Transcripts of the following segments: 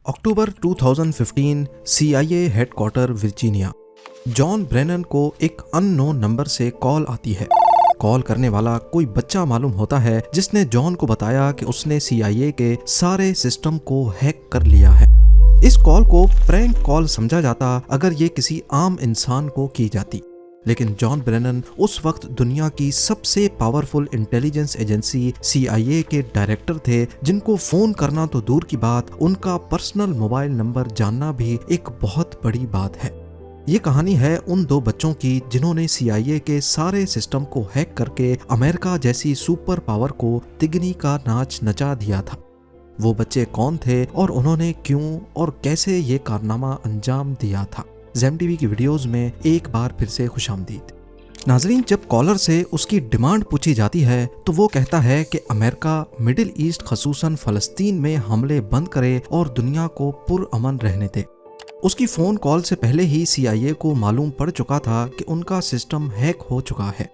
अक्टूबर 2015 CIA headquarter Virginia. John Brennan को एक unknown number से कॉल आती है। कॉल करने वाला कोई बच्चा मालूम होता है जिसने जॉन को बताया कि उसने CIA के सारे सिस्टम को हैक कर लिया है। इस कॉल को प्रैंक कॉल समझा जाता अगर ये किसी आम इंसान को की जाती, लेकिन जॉन ब्रेनन उस वक्त दुनिया की सबसे पावरफुल इंटेलिजेंस एजेंसी CIA के डायरेक्टर थे, जिनको फोन करना तो दूर की बात, उनका पर्सनल मोबाइल नंबर जानना भी एक बहुत बड़ी बात है। ये कहानी है उन दो बच्चों की जिन्होंने CIA के सारे सिस्टम को हैक करके अमेरिका जैसी सुपर पावर को तिगनी का नाच नचा दिया था। वो बच्चे कौन थे और उन्होंने क्यों और कैसे ये कारनामा अंजाम दिया था। ज़ेम टीवी की वीडियोस में एक बार फिर से खुशामदीद। नाजरीन, जब कॉलर से उसकी डिमांड पूछी जाती है तो वो कहता है कि अमेरिका मिडिल ईस्ट खसूसन फ़लस्तीन में हमले बंद करे और दुनिया को पुरअमन रहने दे। उसकी फ़ोन कॉल से पहले ही CIA को मालूम पड़ चुका था कि उनका सिस्टम हैक हो चुका है।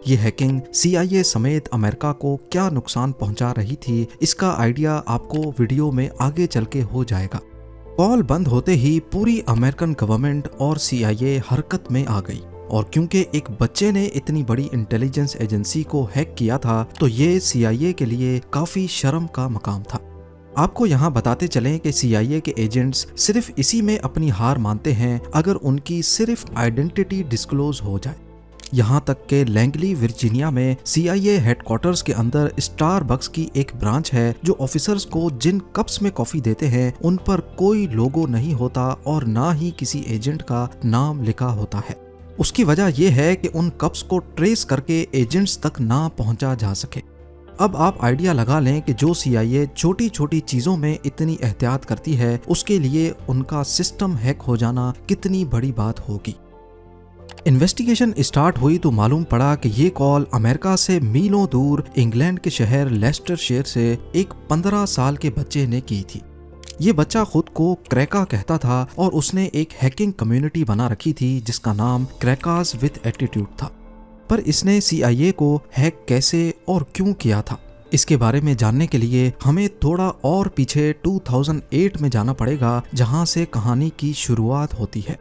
ये हैकिंग CIA समेत अमेरिका को क्या नुकसान पहुंचा रही थी, इसका आइडिया आपको वीडियो में आगे चल के हो जाएगा। कॉल बंद होते ही पूरी अमेरिकन गवर्नमेंट और CIA हरकत में आ गई, और क्योंकि एक बच्चे ने इतनी बड़ी इंटेलिजेंस एजेंसी को हैक किया था तो ये CIA के लिए काफ़ी शर्म का मकाम था। आपको यहाँ बताते चलें कि CIA के एजेंट्स सिर्फ इसी में अपनी हार मानते हैं अगर उनकी सिर्फ आइडेंटिटी डिस्क्लोज हो जाए। यहाँ तक कि लैंगली वर्जीनिया में CIA हेडक्वार्टर्स के अंदर स्टारबक्स की एक ब्रांच है जो ऑफिसर्स को जिन कप्स में कॉफ़ी देते हैं उन पर कोई लोगो नहीं होता और ना ही किसी एजेंट का नाम लिखा होता है। उसकी वजह यह है कि उन कप्स को ट्रेस करके एजेंट्स तक ना पहुंचा जा सके। अब आप आइडिया लगा लें कि जो CIA छोटी छोटी चीज़ों में इतनी एहतियात करती है, उसके लिए उनका सिस्टम हैक हो जाना कितनी बड़ी बात होगी। इन्वेस्टिगेशन स्टार्ट हुई तो मालूम पड़ा कि ये कॉल अमेरिका से मीलों दूर इंग्लैंड के शहर लेस्टरशायर से एक 15 साल के बच्चे ने की थी। ये बच्चा खुद को क्रैका कहता था और उसने एक हैकिंग कम्युनिटी बना रखी थी जिसका नाम क्रैकास विद एटीट्यूड था। पर इसने CIA को हैक कैसे और क्यों किया था, इसके बारे में जानने के लिए हमें थोड़ा और पीछे 2008 में जाना पड़ेगा, जहां से कहानी की शुरुआत होती है।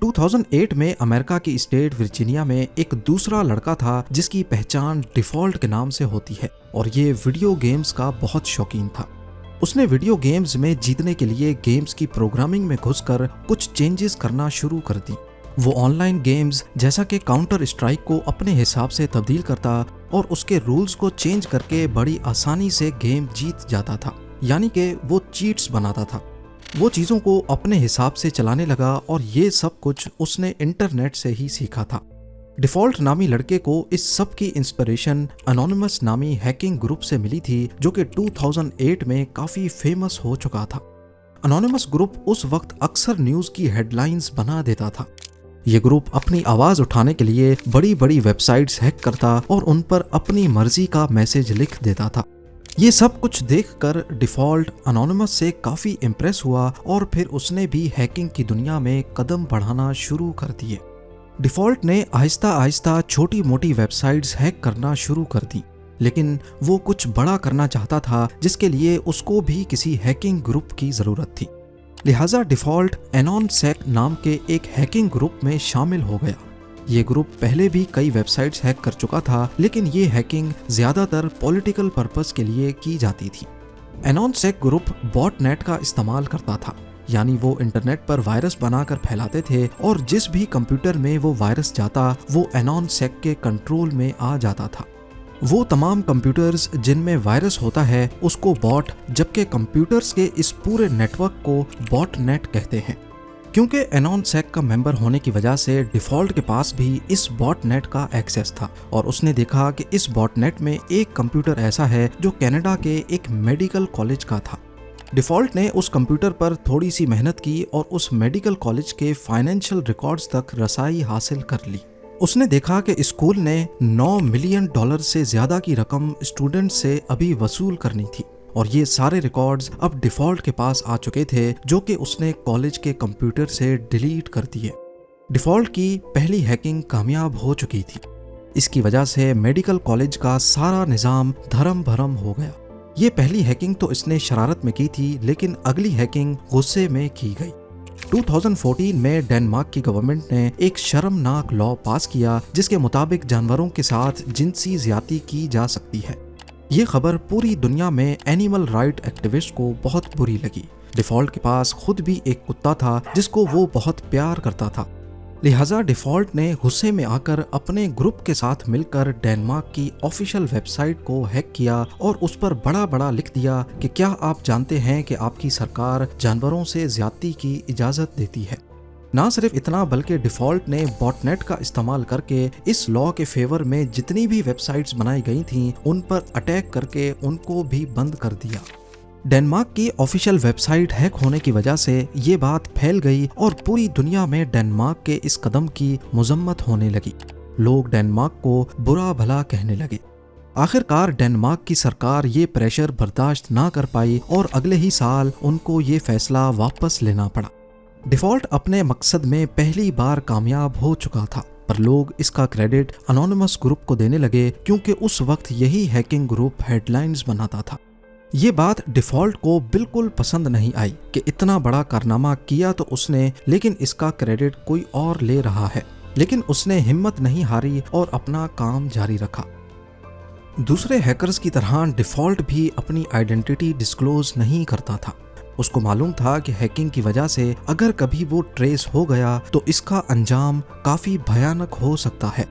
2008 में अमेरिका की स्टेट वर्जीनिया में एक दूसरा लड़का था जिसकी पहचान डिफॉल्ट के नाम से होती है, और ये वीडियो गेम्स का बहुत शौकीन था। उसने वीडियो गेम्स में जीतने के लिए गेम्स की प्रोग्रामिंग में घुसकर कुछ चेंजेस करना शुरू कर दी। वो ऑनलाइन गेम्स जैसा कि काउंटर स्ट्राइक को अपने हिसाब से तब्दील करता और उसके रूल्स को चेंज करके बड़ी आसानी से गेम जीत जाता था, यानी कि वो चीट्स बनाता था। वो चीज़ों को अपने हिसाब से चलाने लगा और ये सब कुछ उसने इंटरनेट से ही सीखा था। डिफ़ॉल्ट नामी लड़के को इस सब की इंस्पिरेशन अनोनिमस नामी हैकिंग ग्रुप से मिली थी, जो कि 2008 में काफ़ी फेमस हो चुका था। अनोनिमस ग्रुप उस वक्त अक्सर न्यूज़ की हेडलाइंस बना देता था। ये ग्रुप अपनी आवाज़ उठाने के लिए बड़ी बड़ी वेबसाइट्स हैक करता और उन पर अपनी मर्जी का मैसेज लिख देता था। ये सब कुछ देखकर डिफ़ॉल्ट अनोनिमस से काफ़ी इम्प्रेस हुआ और फिर उसने भी हैकिंग की दुनिया में कदम बढ़ाना शुरू कर दिए। डिफ़ॉल्ट ने आहिस्ता आहिस्ता छोटी मोटी वेबसाइट्स हैक करना शुरू कर दी, लेकिन वो कुछ बड़ा करना चाहता था जिसके लिए उसको भी किसी हैकिंग ग्रुप की ज़रूरत थी। लिहाजा डिफ़ॉल्ट एनॉनसेक नाम के एक हैकिंग ग्रुप में शामिल हो गया। ये ग्रुप पहले भी कई वेबसाइट्स हैक कर चुका था, लेकिन ये हैकिंग ज़्यादातर पॉलिटिकल पर्पस के लिए की जाती थी। एनॉनसेक ग्रुप बॉटनेट का इस्तेमाल करता था, यानी वो इंटरनेट पर वायरस बनाकर फैलाते थे और जिस भी कंप्यूटर में वो वायरस जाता वो एनॉनसेक के कंट्रोल में आ जाता था। वो तमाम कंप्यूटर्स जिनमें वायरस होता है उसको बॉट, जबकि कंप्यूटर्स के इस पूरे नेटवर्क को बॉटनेट कहते हैं। क्योंकि एनॉनसेक का मेंबर होने की वजह से डिफ़ॉल्ट के पास भी इस बॉटनेट का एक्सेस था, और उसने देखा कि इस बॉटनेट में एक कंप्यूटर ऐसा है जो कनाडा के एक मेडिकल कॉलेज का था। डिफ़ॉल्ट ने उस कंप्यूटर पर थोड़ी सी मेहनत की और उस मेडिकल कॉलेज के फाइनेंशियल रिकॉर्ड्स तक रसाई हासिल कर ली। उसने देखा कि स्कूल ने $9 मिलियन से ज़्यादा की रकम स्टूडेंट से अभी वसूल करनी थी, और ये सारे रिकॉर्ड्स अब डिफ़ॉल्ट के पास आ चुके थे, जो कि उसने कॉलेज के कंप्यूटर से डिलीट कर दिए। डिफ़ॉल्ट की पहली हैकिंग कामयाब हो चुकी थी। इसकी वजह से मेडिकल कॉलेज का सारा निज़ाम धर्म भरम हो गया। ये पहली हैकिंग तो इसने शरारत में की थी, लेकिन अगली हैकिंग गुस्से में की गई। 2014 में डेनमार्क की गवर्नमेंट ने एक शर्मनाक लॉ पास किया जिसके मुताबिक जानवरों के साथ जिनसी ज्यादती की जा सकती है। ये खबर पूरी दुनिया में एनिमल राइट एक्टिविस्ट को बहुत बुरी लगी। डिफॉल्ट के पास खुद भी एक कुत्ता था जिसको वो बहुत प्यार करता था। लिहाजा डिफॉल्ट ने गुस्से में आकर अपने ग्रुप के साथ मिलकर डेनमार्क की ऑफिशियल वेबसाइट को हैक किया और उस पर बड़ा बड़ा लिख दिया कि क्या आप जानते हैं कि आपकी सरकार जानवरों से ज्यादती की इजाज़त देती है। ना सिर्फ इतना बल्कि डिफॉल्ट ने बॉटनेट का इस्तेमाल करके इस लॉ के फेवर में जितनी भी वेबसाइट्स बनाई गई थीं उन पर अटैक करके उनको भी बंद कर दिया। डेनमार्क की ऑफिशियल वेबसाइट हैक होने की वजह से ये बात फैल गई और पूरी दुनिया में डेनमार्क के इस कदम की मजम्मत होने लगी। लोग डेनमार्क को बुरा भला कहने लगे। आखिरकार डेनमार्क की सरकार ये प्रेशर बर्दाश्त ना कर पाई और अगले ही साल उनको ये फैसला वापस लेना पड़ा। डिफॉल्ट अपने मकसद में पहली बार कामयाब हो चुका था, पर लोग इसका क्रेडिट अनोनिमस ग्रुप को देने लगे क्योंकि उस वक्त यही हैकिंग ग्रुप हेडलाइंस बनाता था। ये बात डिफॉल्ट को बिल्कुल पसंद नहीं आई कि इतना बड़ा कारनामा किया तो उसने, लेकिन इसका क्रेडिट कोई और ले रहा है। लेकिन उसने हिम्मत नहीं हारी और अपना काम जारी रखा। दूसरे हैकर्स की तरह डिफॉल्ट भी अपनी आइडेंटिटी डिस्क्लोज नहीं करता था। उसको मालूम था कि हैकिंग की वजह से अगर कभी वो ट्रेस हो गया तो इसका अंजाम काफी भयानक हो सकता है।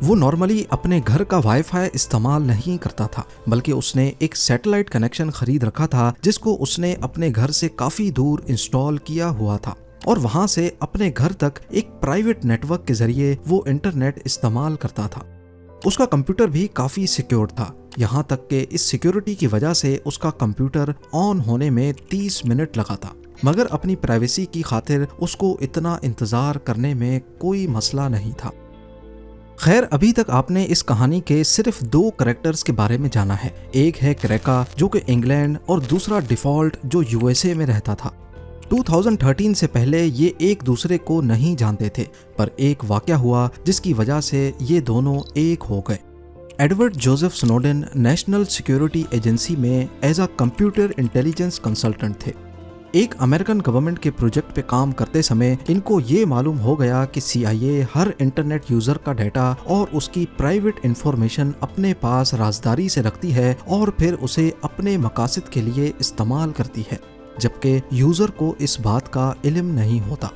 वो नॉर्मली अपने घर का वाईफाई इस्तेमाल नहीं करता था, बल्कि उसने एक सैटेलाइट कनेक्शन खरीद रखा था जिसको उसने अपने घर से काफी दूर इंस्टॉल किया हुआ था और वहां से अपने घर तक एक प्राइवेट नेटवर्क के जरिए वो इंटरनेट इस्तेमाल करता था। उसका कंप्यूटर भी काफी सिक्योर था, यहाँ तक कि इस सिक्योरिटी की वजह से उसका कंप्यूटर ऑन होने में 30 मिनट लगा था। मगर अपनी प्राइवेसी की खातिर उसको इतना इंतजार करने में कोई मसला नहीं था। खैर, अभी तक आपने इस कहानी के सिर्फ 2 कैरेक्टर्स के बारे में जाना है। एक है क्रैका जो कि इंग्लैंड और दूसरा डिफॉल्ट जो यूएसए में रहता था। 2013 से पहले ये एक दूसरे को नहीं जानते थे, पर एक वाकया हुआ जिसकी वजह से ये दोनों एक हो गए। Edward Joseph Snowden national security agency में as a computer intelligence consultant थे। एक अमेरिकन गवर्नमेंट के प्रोजेक्ट पे काम करते समय इनको ये मालूम हो गया कि CIA हर इंटरनेट यूजर का डाटा और उसकी प्राइवेट इंफॉर्मेशन अपने पास राजदारी से रखती है और फिर उसे अपने मकासद के लिए इस्तेमाल करती है, जबकि यूजर को इस बात का इल्म नहीं होता।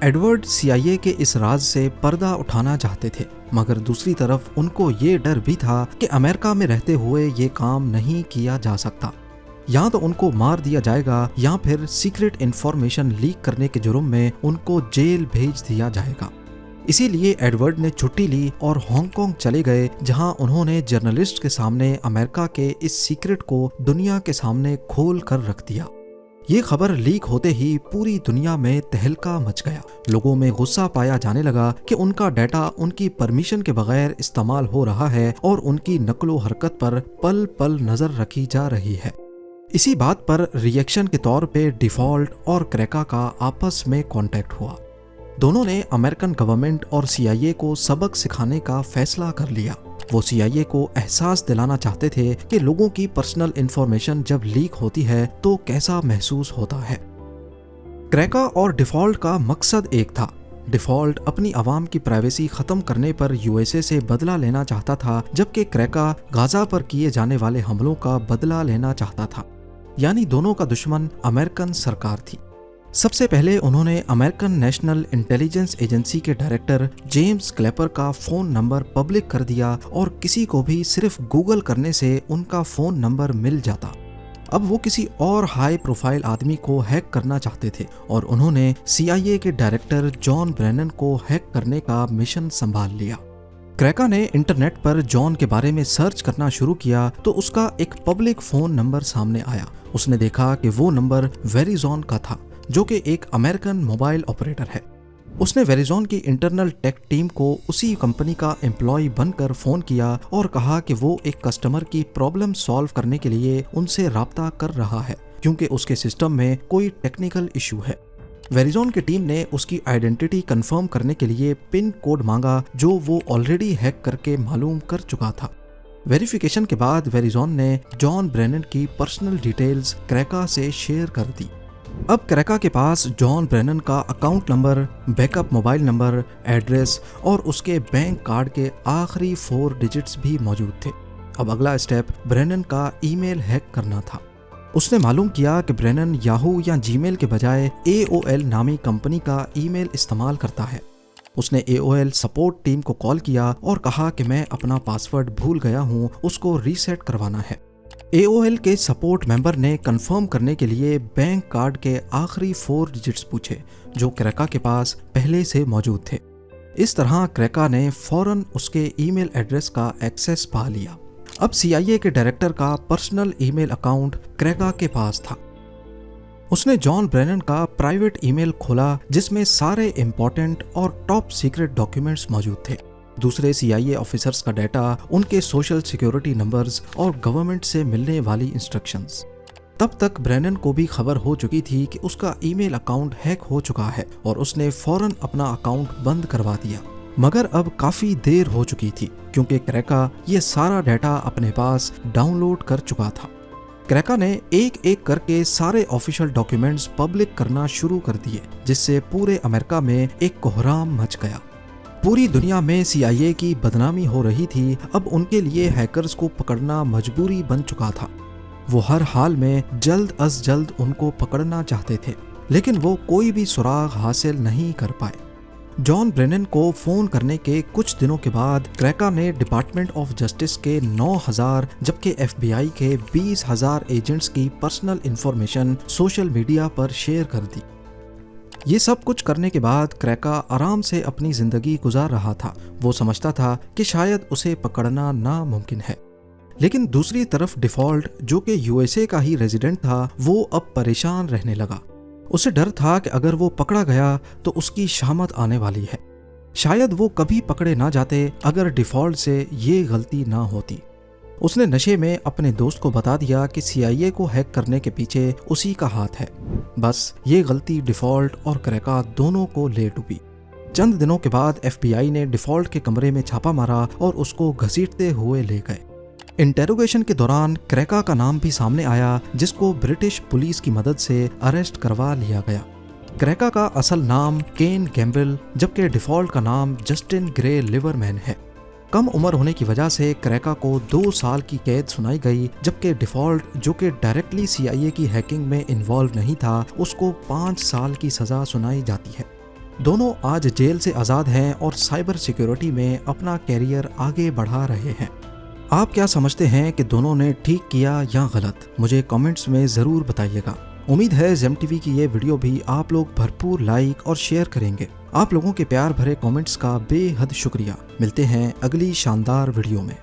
एडवर्ड CIA के इस राज से पर्दा उठाना चाहते थे, मगर दूसरी तरफ उनको ये डर भी था कि अमेरिका में रहते हुए ये काम नहीं किया जा सकता। या तो उनको मार दिया जाएगा या फिर सीक्रेट इंफॉर्मेशन लीक करने के जुर्म में उनको जेल भेज दिया जाएगा। इसीलिए एडवर्ड ने छुट्टी ली और हांगकांग चले गए, जहां उन्होंने जर्नलिस्ट के सामने अमेरिका के इस सीक्रेट को दुनिया के सामने खोल कर रख दिया। ये खबर लीक होते ही पूरी दुनिया में तहलका मच गया। लोगों में गुस्सा पाया जाने लगा कि उनका डाटा उनकी परमिशन के बगैर इस्तेमाल हो रहा है और उनकी नकलो हरकत पर पल पल नजर रखी जा रही है। इसी बात पर रिएक्शन के तौर पे डिफॉल्ट और क्रैका का आपस में कांटेक्ट हुआ। दोनों ने अमेरिकन गवर्नमेंट और CIA को सबक सिखाने का फैसला कर लिया। वो CIA को एहसास दिलाना चाहते थे कि लोगों की पर्सनल इंफॉर्मेशन जब लीक होती है तो कैसा महसूस होता है। क्रैका और डिफॉल्ट का मकसद एक था। डिफॉल्ट अपनी आवाम की प्राइवेसी खत्म करने पर USA से बदला लेना चाहता था, जबकि क्रैका गाजा पर किए जाने वाले हमलों का बदला लेना चाहता था। यानी दोनों का दुश्मन अमेरिकन सरकार थी। सबसे पहले उन्होंने अमेरिकन नेशनल इंटेलिजेंस एजेंसी के डायरेक्टर जेम्स क्लैपर का फोन नंबर पब्लिक कर दिया और किसी को भी सिर्फ गूगल करने से उनका फोन नंबर मिल जाता। अब वो किसी और हाई प्रोफाइल आदमी को हैक करना चाहते थे और उन्होंने CIA के डायरेक्टर जॉन ब्रेनन को हैक करने का मिशन संभाल लिया। क्रैका ने इंटरनेट पर जॉन के बारे में सर्च करना शुरू किया तो उसका एक पब्लिक फोन नंबर सामने आया। उसने देखा कि वो नंबर वेरिजॉन का था, जो कि एक अमेरिकन मोबाइल ऑपरेटर है। उसने वेरिजॉन की इंटरनल टेक टीम को उसी कंपनी का एम्प्लॉय बनकर फोन किया और कहा कि वो एक कस्टमर की प्रॉब्लम सॉल्व करने के लिए उनसे राब्ता कर रहा है, क्योंकि उसके सिस्टम में कोई टेक्निकल इशू है। वेरिजॉन की टीम ने उसकी आइडेंटिटी कंफर्म करने के लिए पिन कोड मांगा, जो वो ऑलरेडी हैक करके मालूम कर चुका था। वेरिफिकेशन के बाद वेरिजॉन ने जॉन ब्रेनन की पर्सनल डिटेल्स क्रेका से शेयर कर दी। अब क्रेका के पास जॉन ब्रेनन का account number, backup mobile number, address और उसके बैंक कार्ड के आखिरी 4 डिजिट्स भी मौजूद थे। अब अगला स्टेप ब्रेनन का ईमेल हैक करना था। उसने मालूम किया कि ब्रेनन याहू या जीमेल के बजाय AOL नामी कंपनी का ईमेल इस्तेमाल करता है। उसने AOL सपोर्ट टीम को कॉल किया और कहा कि मैं अपना पासवर्ड भूल गया हूँ, उसको रीसेट करवाना है। AOL के सपोर्ट मेंबर ने कंफर्म करने के लिए बैंक कार्ड के आखिरी 4 डिजिट्स पूछे जो क्रेका के पास पहले से मौजूद थे। इस तरह क्रेका ने फौरन उसके ईमेल एड्रेस का एक्सेस पा लिया। अब CIA के डायरेक्टर का पर्सनल ईमेल अकाउंट क्रेका के पास था। उसने जॉन ब्रेनन का प्राइवेट ईमेल खोला जिसमें सारे इंपॉर्टेंट और टॉप सीक्रेट डॉक्यूमेंट्स मौजूद थे। दूसरे CIA ऑफिसर्स का डाटा, उनके सोशल सिक्योरिटी नंबर्स और गवर्नमेंट से मिलने वाली इंस्ट्रक्शंस। तब तक ब्रेनन को भी खबर हो चुकी थी कि उसका ईमेल अकाउंट हैक हो चुका है और उसने फौरन अपना अकाउंट बंद करवा दिया। मगर अब काफी देर हो चुकी थी क्योंकि क्रेका ये सारा डाटा अपने पास डाउनलोड कर चुका था। क्रेका ने एक एक करके सारे ऑफिशियल डॉक्यूमेंट्स पब्लिक करना शुरू कर दिए, जिससे पूरे अमेरिका में एक कोहराम मच गया। पूरी दुनिया में CIA की बदनामी हो रही थी। अब उनके लिए हैकर्स को पकड़ना मजबूरी बन चुका था। वो हर हाल में जल्द अज जल्द उनको पकड़ना चाहते थे, लेकिन वो कोई भी सुराग हासिल नहीं कर पाए। जॉन ब्रेनन को फोन करने के कुछ दिनों के बाद क्रेका ने डिपार्टमेंट ऑफ जस्टिस के 9,000 जबकि FBI के 20,000 एजेंट्स की पर्सनल इंफॉर्मेशन सोशल मीडिया पर शेयर कर दी। ये सब कुछ करने के बाद क्रेका आराम से अपनी जिंदगी गुजार रहा था। वो समझता था कि शायद उसे पकड़ना नामुमकिन है। लेकिन दूसरी तरफ डिफॉल्ट, जो कि USA का ही रेजिडेंट था, वो अब परेशान रहने लगा। उसे डर था कि अगर वो पकड़ा गया तो उसकी शामत आने वाली है। शायद वो कभी पकड़े ना जाते अगर डिफॉल्ट से ये गलती ना होती। उसने नशे में अपने दोस्त को बता दिया कि CIA को हैक करने के पीछे उसी का हाथ है। बस ये गलती डिफॉल्ट और क्रेका दोनों को ले डूबी। चंद दिनों के बाद FBI ने डिफॉल्ट के कमरे में छापा मारा और उसको घसीटते हुए ले गए। इंटेरोगेशन के दौरान क्रेका का नाम भी सामने आया, जिसको ब्रिटिश पुलिस की मदद से अरेस्ट करवा लिया गया। क्रेका का असल नाम केन गैम्ब्रिल, जबकि डिफॉल्ट का नाम जस्टिन ग्रे लिवरमैन है। कम उम्र होने की वजह से क्रेका को 2 साल की कैद सुनाई गई, जबकि डिफॉल्ट, जो कि डायरेक्टली CIA की हैकिंग में इन्वॉल्व नहीं था, उसको 5 साल की सजा सुनाई जाती है। दोनों आज जेल से आज़ाद हैं और साइबर सिक्योरिटी में अपना कैरियर आगे बढ़ा रहे हैं। आप क्या समझते हैं कि दोनों ने ठीक किया या गलत? मुझे कमेंट्स में ज़रूर बताइएगा। उम्मीद है जेम टीवी की ये वीडियो भी आप लोग भरपूर लाइक और शेयर करेंगे। आप लोगों के प्यार भरे कमेंट्स का बेहद शुक्रिया। मिलते हैं अगली शानदार वीडियो में।